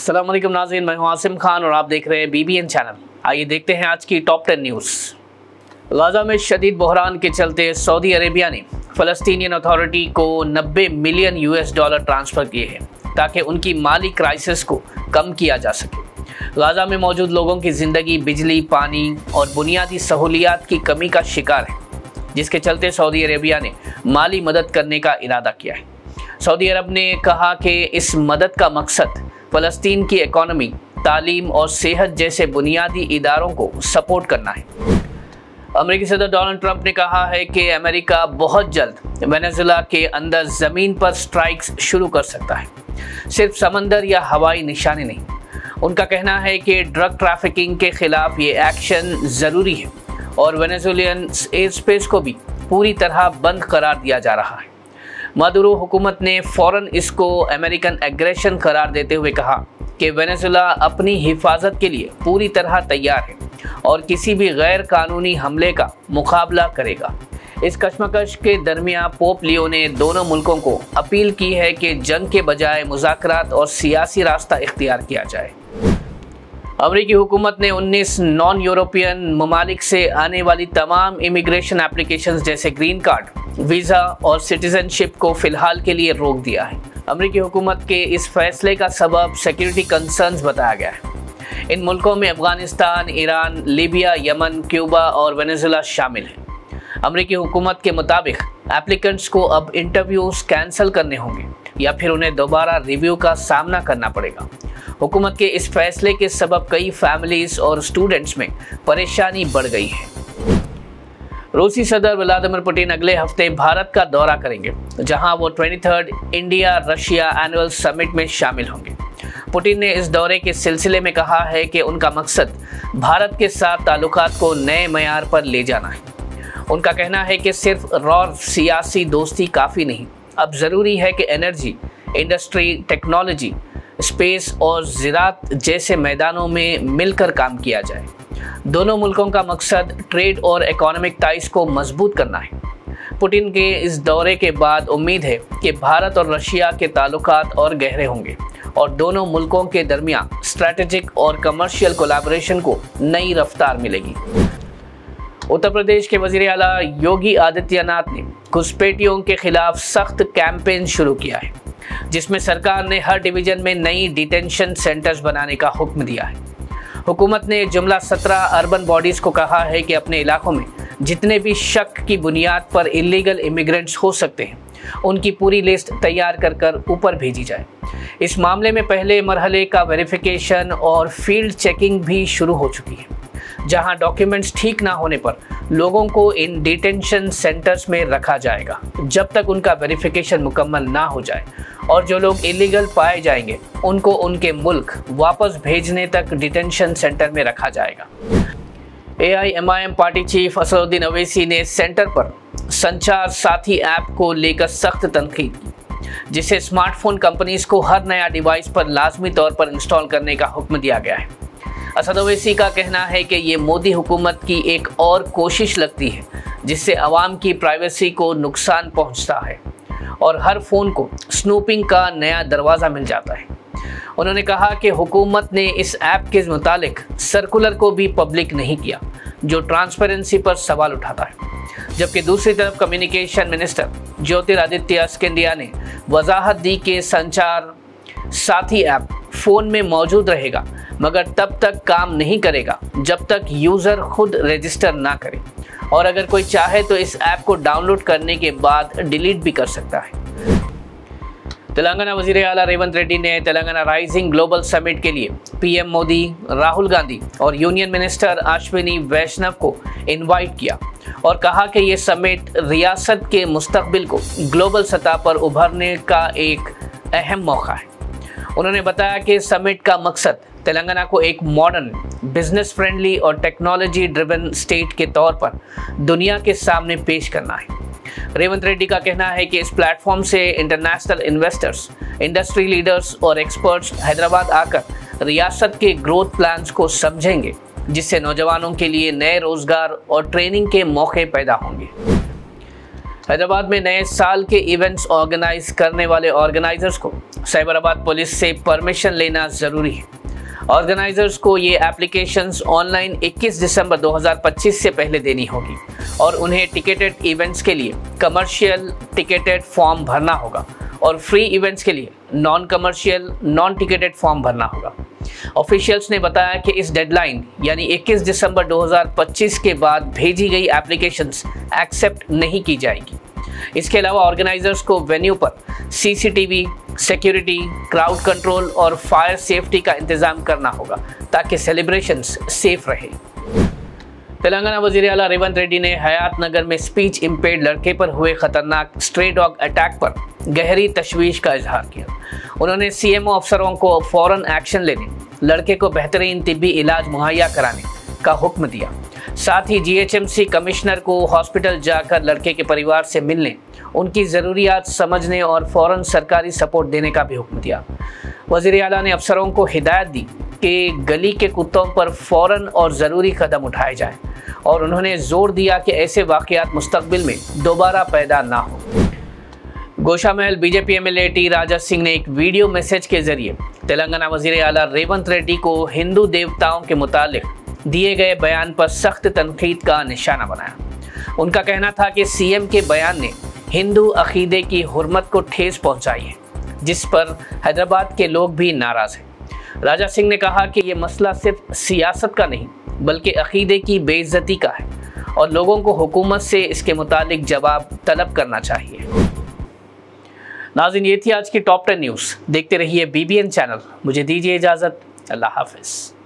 अस्सलाम वालेकुम नाज़रीन, मैं हूं आसिम खान और आप देख रहे हैं BBN चैनल। आइए देखते हैं आज की टॉप 10 न्यूज़। गाज़ा में शदीद बहरान के चलते सऊदी अरेबिया ने फ़लस्तीनियन अथॉरिटी को $90 मिलियन ट्रांसफ़र किए हैं ताकि उनकी माली क्राइसिस को कम किया जा सके। गाज़ा में मौजूद लोगों की ज़िंदगी बिजली, पानी और बुनियादी सहूलियात की कमी का शिकार है, जिसके चलते सऊदी अरेबिया ने माली मदद करने का इरादा किया है। सऊदी अरब ने कहा कि इस मदद का मकसद फ़लस्तीन की इकॉनमी, तालीम और सेहत जैसे बुनियादी इदारों को सपोर्ट करना है। अमेरिकी सदर डोनाल्ड ट्रंप ने कहा है कि अमेरिका बहुत जल्द वेनेजुएला के अंदर ज़मीन पर स्ट्राइक्स शुरू कर सकता है, सिर्फ समंदर या हवाई निशाने नहीं। उनका कहना है कि ड्रग ट्रैफिकिंग के खिलाफ ये एक्शन ज़रूरी है और वेनेजुएलियन एयर स्पेस को भी पूरी तरह बंद करार दिया जा रहा है। मादुरो हुकूमत ने फ़ौरन इसको अमेरिकन एग्रेशन करार देते हुए कहा कि वेनेजुएला अपनी हिफाजत के लिए पूरी तरह तैयार है और किसी भी गैर कानूनी हमले का मुकाबला करेगा। इस कशमकश के दरमियान पोप लियो ने दोनों मुल्कों को अपील की है कि जंग के बजाय मुज़ाकरात और सियासी रास्ता इख्तियार किया जाए। अमेरिकी हुकूमत ने 19 नॉन यूरोपियन ममालिक से आने वाली तमाम इमिग्रेशन एप्लीकेशंस जैसे ग्रीन कार्ड, वीज़ा और सिटीजनशिप को फ़िलहाल के लिए रोक दिया है। अमेरिकी हुकूमत के इस फैसले का सबब सिक्योरिटी कंसर्न्स बताया गया है। इन मुल्कों में Afghanistan, Iran, Libya, Yemen, Cuba और वेनेजुएला शामिल हैं। अमेरिकी हुकूमत के मुताबिक एप्लीकेंट्स को अब इंटरव्यूज़ कैंसिल करने होंगे या फिर उन्हें दोबारा रिव्यू का सामना करना पड़ेगा। हुकूमत के इस फैसले के सबब कई फैमिलीज़ और स्टूडेंट्स में परेशानी बढ़ गई है। रूसी सदर व्लादिमीर पुतिन अगले हफ्ते भारत का दौरा करेंगे, जहां वो 23rd India Russia annual summit में शामिल होंगे। पुतिन ने इस दौरे के सिलसिले में कहा है कि उनका मकसद भारत के साथ ताल्लुकात को नए मयार पर ले जाना है। उनका कहना है कि सिर्फ रॉ सियासी दोस्ती काफ़ी नहीं, अब ज़रूरी है कि एनर्जी, इंडस्ट्री, टेक्नोलॉजी, स्पेस और ज़राअत जैसे मैदानों में मिलकर काम किया जाए। दोनों मुल्कों का मकसद ट्रेड और इकोनॉमिक टाइज को मजबूत करना है। पुतिन के इस दौरे के बाद उम्मीद है कि भारत और रशिया के ताल्लुकात और गहरे होंगे और दोनों मुल्कों के दरमियान स्ट्रैटेजिक और कमर्शियल कोलैबोरेशन को नई रफ्तार मिलेगी। उत्तर प्रदेश के वज़ीर आला योगी आदित्यनाथ ने घुसपैठियों के खिलाफ सख्त कैंपेन शुरू किया है, जिसमें सरकार ने हर डिवीज़न में नई डिटेंशन सेंटर्स बनाने का हुक्म दिया है। हुकूमत ने जुमला 17 अर्बन बॉडीज़ को कहा है कि अपने इलाकों में जितने भी शक की बुनियाद पर इलीगल इमिग्रेंट्स हो सकते हैं, उनकी पूरी लिस्ट तैयार कर ऊपर भेजी जाए। इस मामले में पहले मरहले का वेरिफिकेशन और फील्ड चेकिंग भी शुरू हो चुकी है, जहां डॉक्यूमेंट्स ठीक ना होने पर लोगों को इन डिटेंशन सेंटर्स में रखा जाएगा जब तक उनका वेरिफिकेशन मुकम्मल ना हो जाए, और जो लोग इलीगल पाए जाएंगे उनको उनके मुल्क वापस भेजने तक डिटेंशन सेंटर में रखा जाएगा। AIMIM party chief Asaduddin Owaisi ने सेंटर पर संचार साथी ऐप को लेकर सख्त तनकीद की, जिसे स्मार्टफोन कंपनीज को हर नया डिवाइस पर लाजमी तौर पर इंस्टॉल करने का हुक्म दिया गया है। असद ओवैसी का कहना है कि ये मोदी हुकूमत की एक और कोशिश लगती है जिससे आवाम की प्राइवेसी को नुकसान पहुंचता है और हर फ़ोन को स्नूपिंग का नया दरवाज़ा मिल जाता है। उन्होंने कहा कि हुकूमत ने इस ऐप के मुतालिक सर्कुलर को भी पब्लिक नहीं किया, जो ट्रांसपेरेंसी पर सवाल उठाता है। जबकि दूसरी तरफ कम्युनिकेशन मिनिस्टर ज्योतिरादित्य सिंधिया ने वजाहत दी कि संचार साथी ऐप फ़ोन में मौजूद रहेगा, मगर तब तक काम नहीं करेगा जब तक यूज़र खुद रजिस्टर ना करे, और अगर कोई चाहे तो इस ऐप को डाउनलोड करने के बाद डिलीट भी कर सकता है। तेलंगाना वज़ीर आला रेवंत रेड्डी ने तेलंगाना राइजिंग ग्लोबल समिट के लिए PM मोदी, राहुल गांधी और यूनियन मिनिस्टर अश्विनी वैष्णव को इनवाइट किया और कहा कि ये समिट रियासत के मुस्तकबिल को ग्लोबल सतह पर उभरने का एक अहम मौका है। उन्होंने बताया कि समिट का मकसद तेलंगाना को एक मॉडर्न, बिजनेस फ्रेंडली और टेक्नोलॉजी ड्रिवन स्टेट के तौर पर दुनिया के सामने पेश करना है। रेवंत रेड्डी का कहना है कि इस प्लेटफॉर्म से इंटरनेशनल इन्वेस्टर्स, इंडस्ट्री लीडर्स और एक्सपर्ट्स हैदराबाद आकर रियासत के ग्रोथ प्लान्स को समझेंगे, जिससे नौजवानों के लिए नए रोजगार और ट्रेनिंग के मौके पैदा होंगे। हैदराबाद में नए साल के इवेंट्स ऑर्गेनाइज करने वाले ऑर्गेनाइजर्स को साइबराबाद पुलिस से परमिशन लेना जरूरी है। ऑर्गेनाइजर्स को ये एप्लीकेशंस ऑनलाइन 21 दिसंबर 2025 से पहले देनी होगी और उन्हें टिकेटेड इवेंट्स के लिए कमर्शियल टिकेटेड फॉर्म भरना होगा और फ्री इवेंट्स के लिए non commercial non ticketed form भरना होगा। ऑफिशियल्स ने बताया कि इस डेडलाइन यानी 21 दिसंबर 2025 के बाद भेजी गई एप्लीकेशंस एक्सेप्ट नहीं की जाएगी। इसके अलावा ऑर्गेनाइजर्स को वेन्यू पर सीसीटीवी, सिक्योरिटी, क्राउड कंट्रोल और फायर सेफ्टी का इंतजाम करना होगा ताकि सेलिब्रेशंस सेफ रहे। तेलंगाना वजीर आला रेवंत रेड्डी ने हयात नगर में स्पीच इम्पेयर्ड लड़के पर हुए खतरनाक स्ट्रे डॉग अटैक पर गहरी तशवीश का इजहार किया। उन्होंने सीएमओ अफसरों को फौरन एक्शन लेने, लड़के को बेहतरीन तिब्बी इलाज मुहैया कराने का हुक्म दिया। साथ ही जीएचएमसी कमिश्नर को हॉस्पिटल जाकर लड़के के परिवार से मिलने, उनकी ज़रूरियात समझने और फौरन सरकारी सपोर्ट देने का भी हुक्म दिया। वज़ीर आला ने अफसरों को हिदायत दी कि गली के कुत्तों पर फौरन और ज़रूरी कदम उठाए जाएं और उन्होंने जोर दिया कि ऐसे वाक़यात मुस्तक़बिल में दोबारा पैदा ना हो। Goshamahal BJP MLA T Raja Singh ने एक वीडियो मैसेज के जरिए तेलंगाना वज़ीर आला रेवंत रेड्डी को हिंदू देवताओं के मुतालिक दिए गए बयान पर सख्त तनकीद का निशाना बनाया। उनका कहना था कि सीएम के बयान ने हिंदू अकीदे की हुर्मत को ठेस पहुंचाई है, जिस पर हैदराबाद के लोग भी नाराज़ हैं। राजा सिंह ने कहा कि ये मसला सिर्फ सियासत का नहीं बल्कि अकीदे की बेइज्जती का है और लोगों को हुकूमत से इसके मुतालिक जवाब तलब करना चाहिए। नाज़रीन, ये थी आज की टॉप 10 न्यूज़। देखते रहिए बीबीएन चैनल। मुझे दीजिए इजाज़त। अल्लाह हाफ़िज़।